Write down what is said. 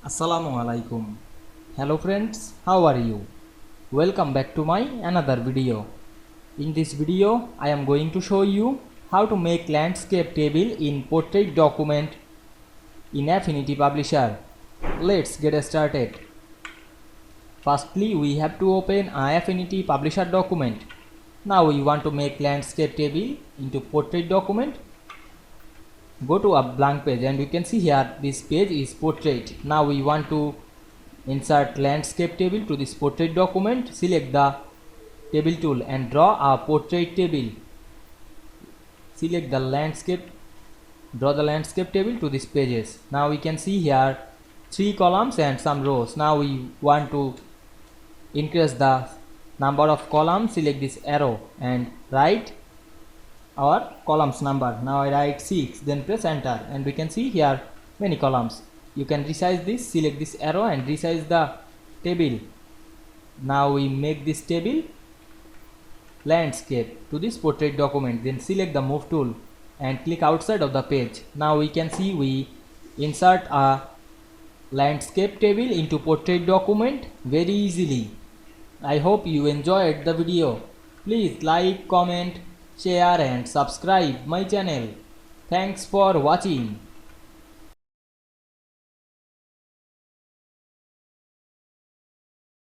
Assalamu Walaikum. Hello friends, how are you? Welcome back to my another video. In this video, I am going to show you how to make landscape table in portrait document in Affinity Publisher. Let's get started. Firstly, we have to open an Affinity Publisher document. Now we want to make landscape table into portrait document. Go to a blank page and you can see here this page is portrait. Now we want to insert landscape table to this portrait document. Select the table tool and draw a portrait table. Select the landscape, draw the landscape table to these pages. Now we can see here 3 columns and some rows. Now we want to increase the number of columns. Select this arrow and write our columns number. Now I write 6, then press enter and we can see here many columns. You can resize this, select this arrow and resize the table. Now we make this table landscape to this portrait document, then select the move tool and click outside of the page. Now we can see we insert a landscape table into portrait document very easily. I hope you enjoyed the video. Please like, comment, share and subscribe my channel. Thanks for watching.